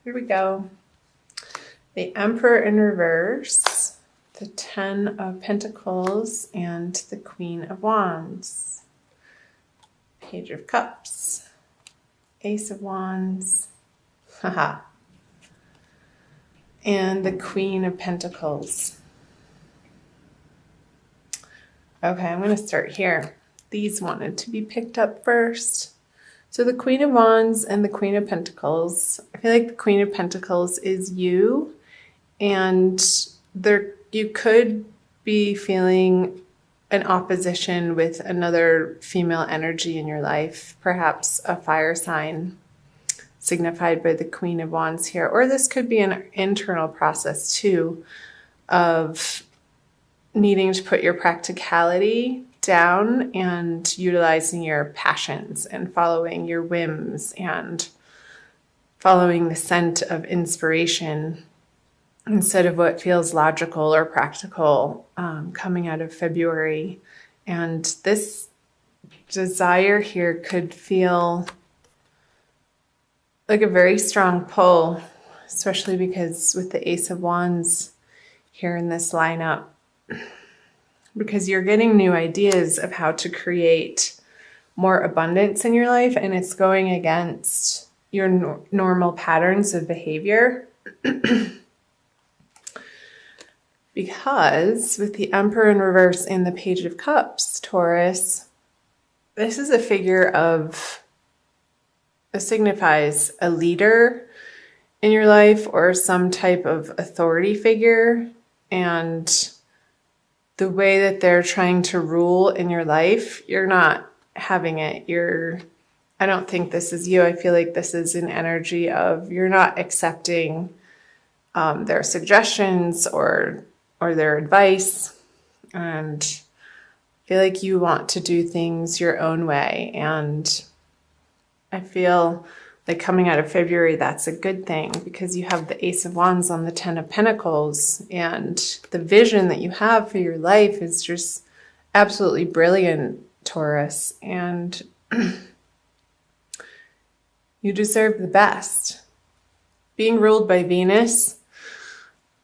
here we go. The Emperor in reverse, the Ten of Pentacles, and the Queen of Wands. Page of Cups, Ace of Wands, haha, and the Queen of Pentacles. Okay, I'm going to start here. These wanted to be picked up first. So the Queen of Wands and the Queen of Pentacles. I feel like the Queen of Pentacles is you, and you could be feeling an opposition with another female energy in your life, perhaps a fire sign signified by the Queen of Wands here. Or this could be an internal process too of needing to put your practicality down and utilizing your passions and following your whims and following the scent of inspiration instead of what feels logical or practical coming out of February. And this desire here could feel like a very strong pull, especially because with the Ace of Wands here in this lineup, because you're getting new ideas of how to create more abundance in your life, and it's going against your normal patterns of behavior. Because with the Emperor in reverse and the Page of Cups, Taurus, this is a figure of, it signifies a leader in your life or some type of authority figure, and the way that they're trying to rule in your life, you're not having it. I don't think this is you. I feel like this is an energy of you're not accepting their suggestions or their advice, and I feel like you want to do things your own way. And I feel like coming out of February, that's a good thing because you have the Ace of Wands on the Ten of Pentacles, and the vision that you have for your life is just absolutely brilliant, Taurus, and you deserve the best. Being ruled by Venus,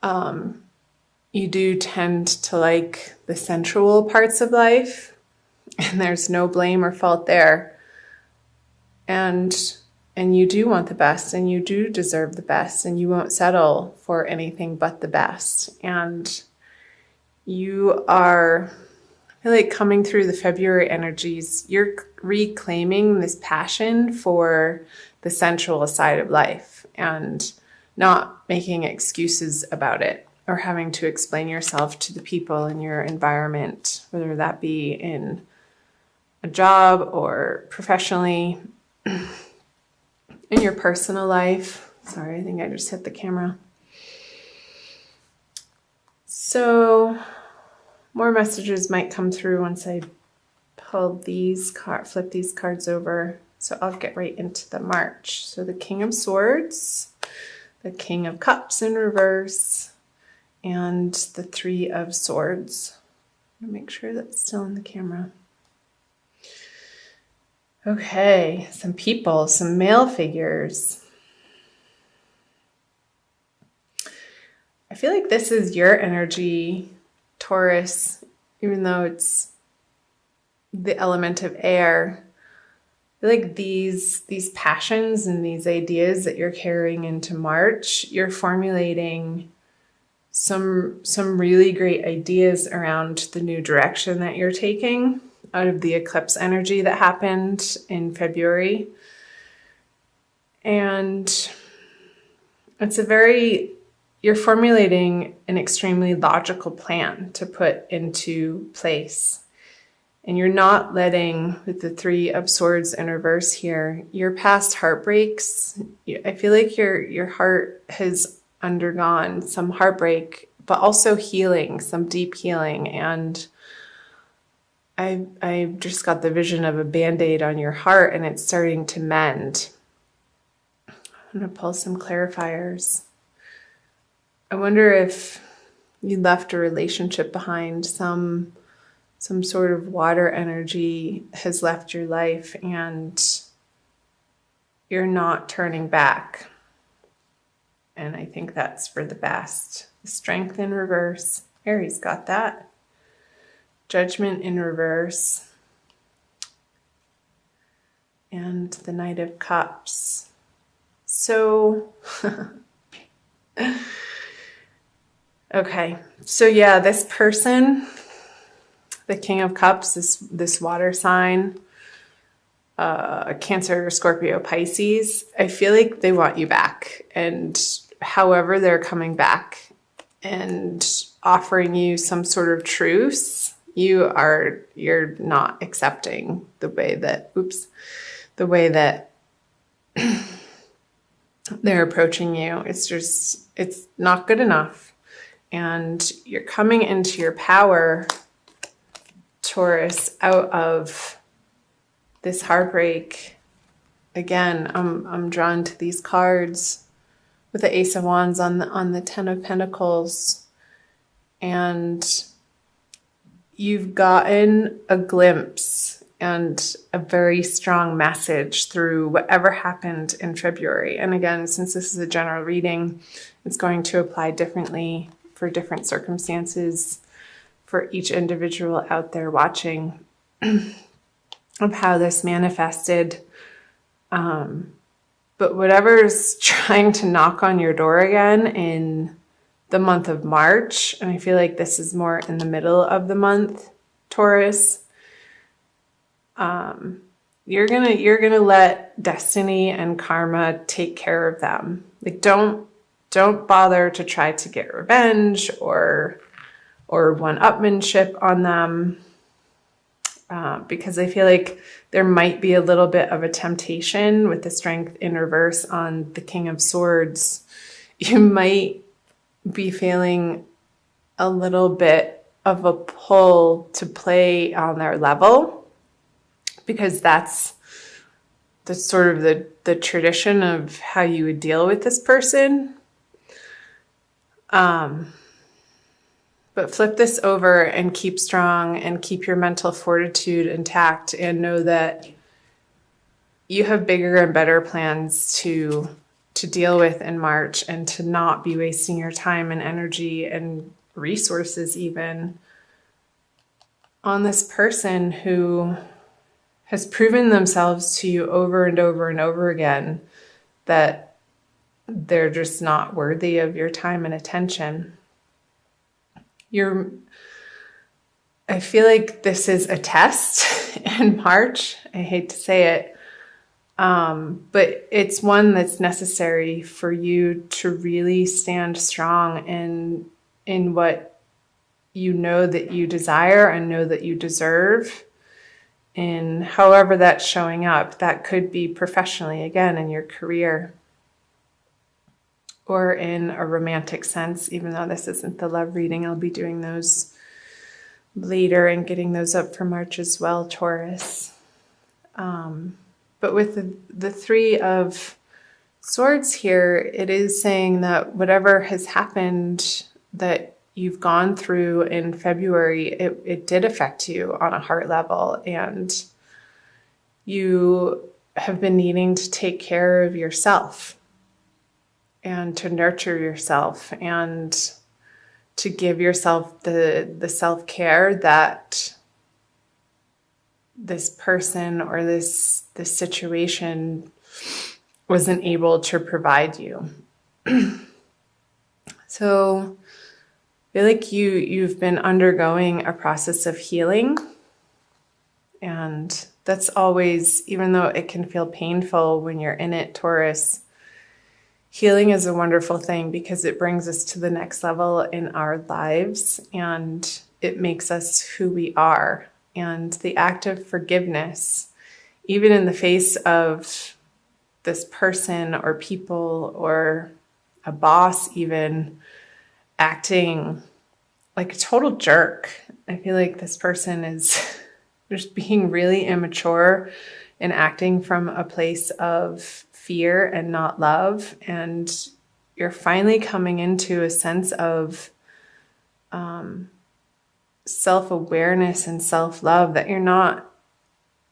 you do tend to like the sensual parts of life, and there's no blame or fault there. And you do want the best, and you do deserve the best, and you won't settle for anything but the best. And you are, I feel like coming through the February energies, you're reclaiming this passion for the sensual side of life and not making excuses about it or having to explain yourself to the people in your environment, whether that be in a job or professionally, in your personal life. Sorry, I think I just hit the camera. So more messages might come through once I flip these cards over. So I'll get right into the March. So the King of Swords, the King of Cups in reverse, and the Three of Swords. I'm gonna make sure that's still in the camera. Okay, some people, some male figures. I feel like this is your energy, Taurus, even though it's the element of air. I feel like these passions and these ideas that you're carrying into March, you're formulating some really great ideas around the new direction that you're taking out of the eclipse energy that happened in February. And you're formulating an extremely logical plan to put into place. And you're not letting, with the Three of Swords in reverse here, your past heartbreaks. I feel like your heart has undergone some heartbreak, but also healing, some deep healing. And I just got the vision of a Band-Aid on your heart, and it's starting to mend. I'm going to pull some clarifiers. I wonder if you left a relationship behind, some sort of water energy has left your life, and you're not turning back. And I think that's for the best. Strength in reverse. Aries got that. Judgment in reverse. And the Knight of Cups. So, okay. So yeah, this person, the King of Cups, this water sign, Cancer, Scorpio, Pisces, I feel like they want you back. And however they're coming back and offering you some sort of truce, you're not accepting the way that they're approaching you. It's not good enough. And you're coming into your power, Taurus, out of this heartbreak. Again, I'm drawn to these cards with the Ace of Wands on the Ten of Pentacles. And you've gotten a glimpse and a very strong message through whatever happened in February. And again, since this is a general reading, it's going to apply differently for different circumstances for each individual out there watching of how this manifested. But whatever's trying to knock on your door again in the month of March, and I feel like this is more in the middle of the month, Taurus, you're gonna let destiny and karma take care of them. Like, don't bother to try to get revenge or one-upmanship on them, because I feel like there might be a little bit of a temptation with the Strength in reverse on the King of Swords. You might be feeling a little bit of a pull to play on their level, because that's sort of the tradition of how you would deal with this person. But flip this over and keep strong and keep your mental fortitude intact, and know that you have bigger and better plans to deal with in March, and to not be wasting your time and energy and resources even on this person who has proven themselves to you over and over and over again that they're just not worthy of your time and attention. I feel like this is a test in March. I hate to say it. But it's one that's necessary for you to really stand strong in what you know that you desire and know that you deserve, in however that's showing up. That could be professionally, again, in your career, or in a romantic sense. Even though this isn't the love reading, I'll be doing those later and getting those up for March as well, Taurus. But with the Three of Swords here, it is saying that whatever has happened that you've gone through in February, it did affect you on a heart level, and you have been needing to take care of yourself and to nurture yourself and to give yourself the self-care that this person or this situation wasn't able to provide you. So I feel like you've been undergoing a process of healing, and that's always, even though it can feel painful when you're in it, Taurus, healing is a wonderful thing, because it brings us to the next level in our lives, and it makes us who we are. And the act of forgiveness, even in the face of this person or people or a boss even acting like a total jerk. I feel like this person is just being really immature and acting from a place of fear and not love. And you're finally coming into a sense of self-awareness and self-love that you're not,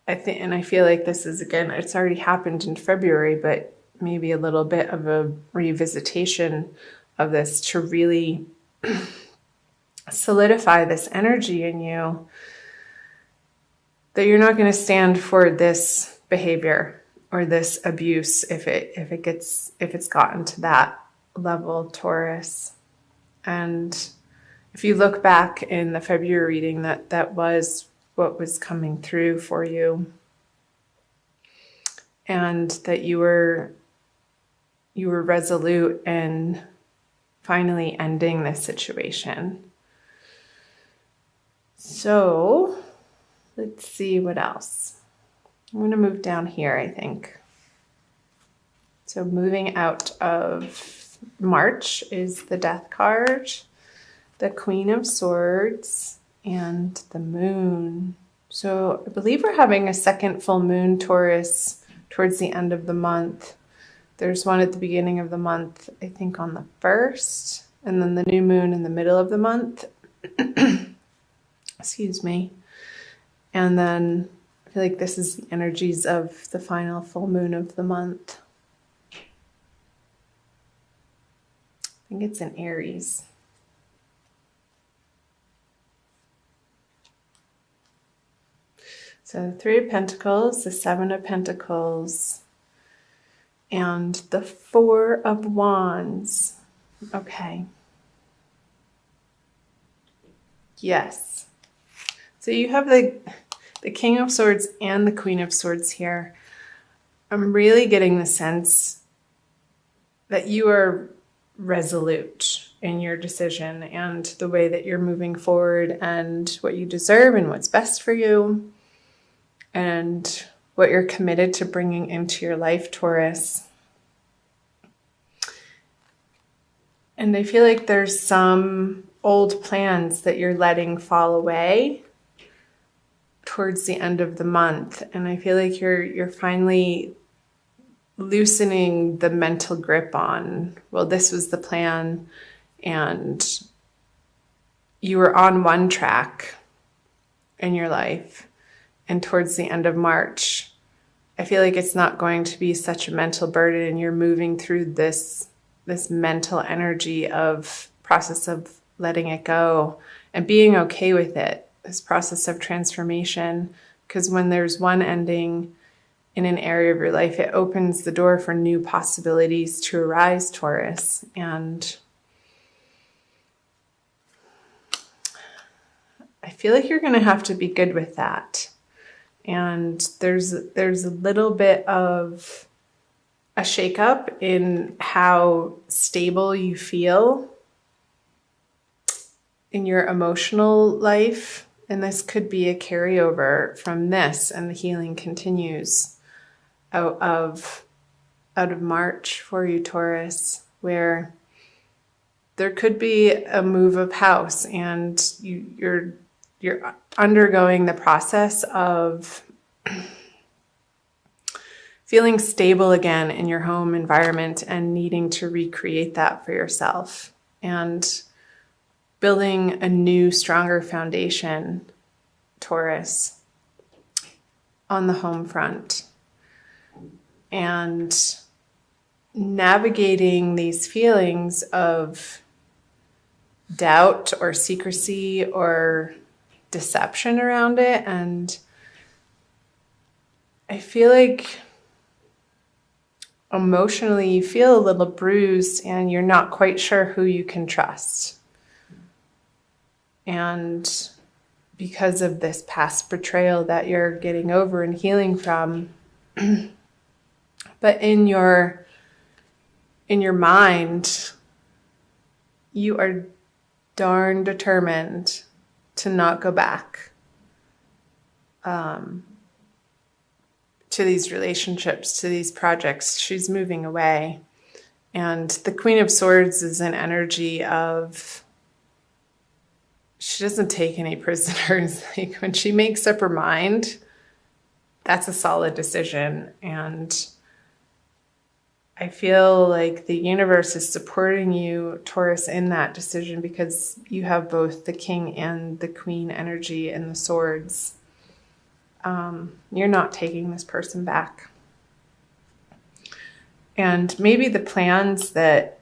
I think, and I feel like this is, again, it's already happened in February, but maybe a little bit of a revisitation of this to really solidify this energy in you that you're not going to stand for this behavior or this abuse if it's gotten to that level, Taurus. And if you look back in the February reading, that was what was coming through for you, and that you were resolute in finally ending this situation. So let's see what else. I'm going to move down here, I think. So moving out of March is the Death card, the Queen of Swords, and the Moon. So I believe we're having a second full moon, Taurus, towards the end of the month. There's one at the beginning of the month, I think on the 1st, and then the new moon in the middle of the month. Excuse me. And then I feel like this is the energies of the final full moon of the month. I think it's in Aries. So the Three of Pentacles, the Seven of Pentacles, and the Four of Wands. Okay. Yes. So you have the King of Swords and the Queen of Swords here. I'm really getting the sense that you are resolute in your decision and the way that you're moving forward and what you deserve and what's best for you and what you're committed to bringing into your life, Taurus. And I feel like there's some old plans that you're letting fall away towards the end of the month. And I feel like you're finally loosening the mental grip on, well, this was the plan, and you were on one track in your life. And towards the end of March, I feel like it's not going to be such a mental burden, and you're moving through this mental energy of process of letting it go and being okay with it, this process of transformation. Because when there's one ending in an area of your life, it opens the door for new possibilities to arise, Taurus. And I feel like you're going to have to be good with that. And there's a little bit of a shakeup in how stable you feel in your emotional life. And this could be a carryover from this, and the healing continues out of March for you, Taurus, where there could be a move of house, and you're undergoing the process of feeling stable again in your home environment and needing to recreate that for yourself and building a new, stronger foundation, Taurus, on the home front. And navigating these feelings of doubt or secrecy or deception around it. And I feel like emotionally you feel a little bruised and you're not quite sure who you can trust. And because of this past betrayal that you're getting over and healing from, but in your mind, you are darn determined to not go back to these relationships, to these projects. She's moving away. And the Queen of Swords is an energy of, she doesn't take any prisoners. Like when she makes up her mind, that's a solid decision. And I feel like the universe is supporting you, Taurus, in that decision because you have both the King and the Queen energy and the swords. You're not taking this person back. And maybe the plans that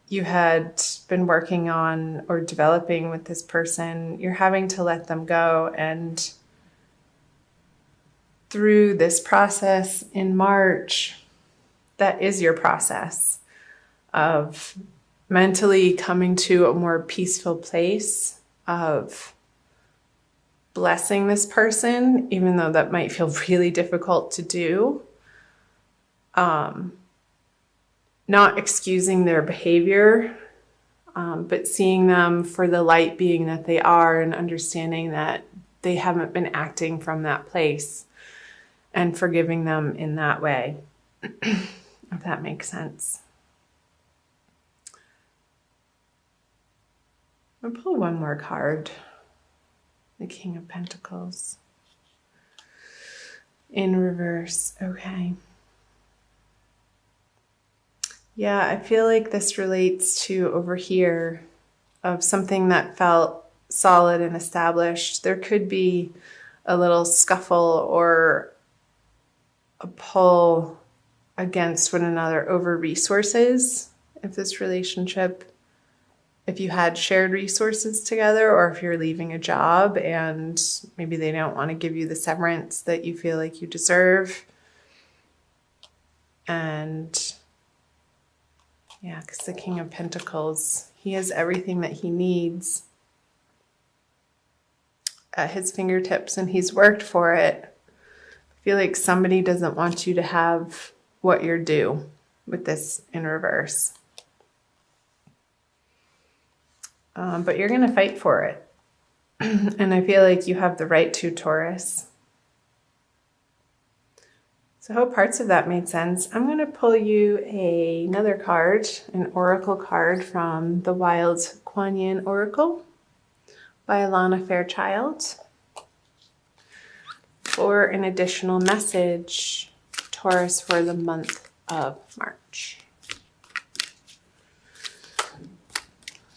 you had been working on or developing with this person, you're having to let them go. And through this process in March, that is your process of mentally coming to a more peaceful place of blessing this person, even though that might feel really difficult to do. Not excusing their behavior, but seeing them for the light being that they are, and understanding that they haven't been acting from that place, and forgiving them in that way, if that makes sense. I'll pull one more card. The King of Pentacles. In reverse. Okay. Yeah, I feel like this relates to over here of something that felt solid and established. There could be a little scuffle or a pull against one another over resources. If you had shared resources together, or if you're leaving a job and maybe they don't want to give you the severance that you feel like you deserve. And yeah, because the King of Pentacles, he has everything that he needs at his fingertips and he's worked for it. I feel like somebody doesn't want you to have what you're due with this in reverse. But you're going to fight for it. And I feel like you have the right to, Taurus. So I hope parts of that made sense. I'm going to pull you another card, an oracle card from the Wild Kuan Yin Oracle by Alana Fairchild, for an additional message, Taurus, for the month of March.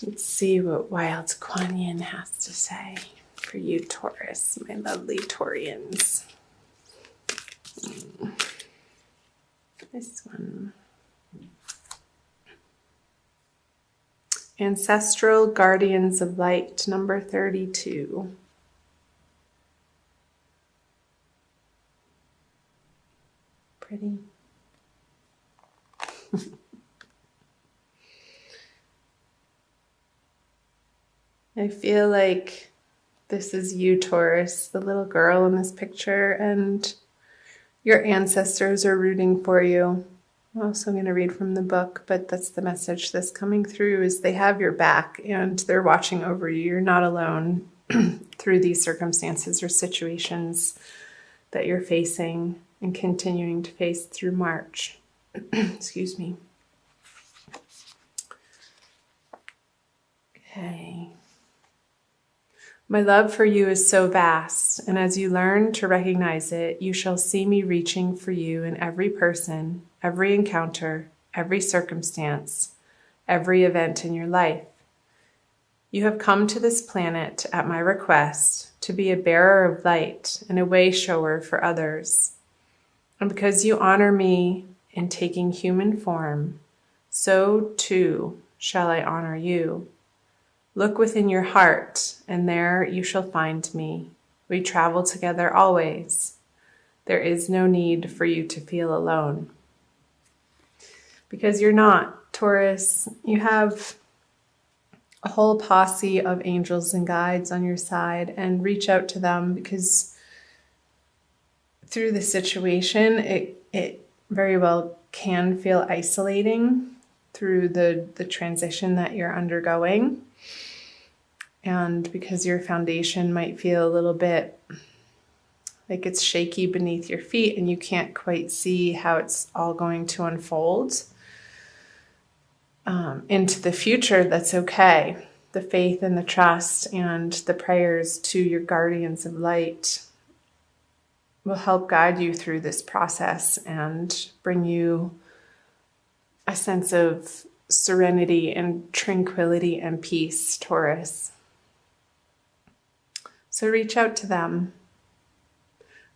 Let's see what Wild Kuan Yin has to say for you, Taurus, my lovely Taurians. This one. Ancestral Guardians of Light, number 32. Pretty. I feel like this is you, Taurus, the little girl in this picture, and your ancestors are rooting for you. I'm also going to read from the book, but that's the message that's coming through, is they have your back and they're watching over you. You're not alone through these circumstances or situations that you're facing and continuing to face through March. Excuse me. Okay. My love for you is so vast, and as you learn to recognize it, you shall see me reaching for you in every person, every encounter, every circumstance, every event in your life. You have come to this planet at my request to be a bearer of light and a way shower for others. And because you honor me in taking human form, so too shall I honor you. Look within your heart, and there you shall find me. We travel together always. There is no need for you to feel alone. Because you're not, Taurus. You have a whole posse of angels and guides on your side, and reach out to them, because through the situation, it very well can feel isolating through the transition that you're undergoing. And because your foundation might feel a little bit like it's shaky beneath your feet and you can't quite see how it's all going to unfold into the future, that's okay. The faith and the trust and the prayers to your guardians of light will help guide you through this process and bring you a sense of serenity and tranquility and peace, Taurus. So reach out to them.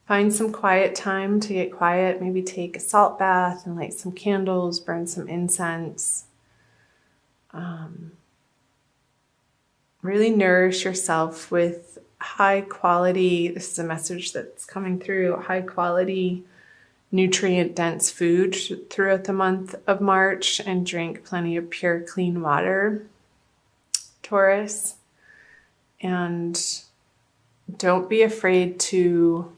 Find some quiet time to get quiet. Maybe take a salt bath and light some candles, burn some incense. Really nourish yourself with high quality, this is a message that's coming through, high quality, nutrient dense food throughout the month of March, and drink plenty of pure, clean water, Taurus. And don't be afraid to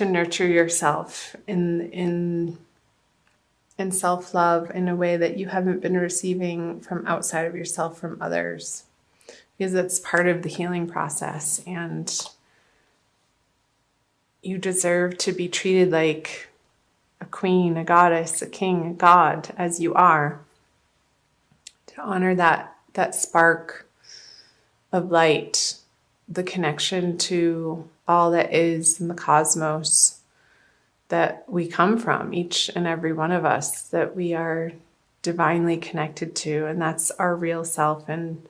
nurture yourself in self-love in a way that you haven't been receiving from outside of yourself from others, because it's part of the healing process, and you deserve to be treated like a queen, a goddess, a king, a god, as you are, to honor that spark of light, the connection to all that is in the cosmos that we come from, each and every one of us, that we are divinely connected to, and that's our real self. And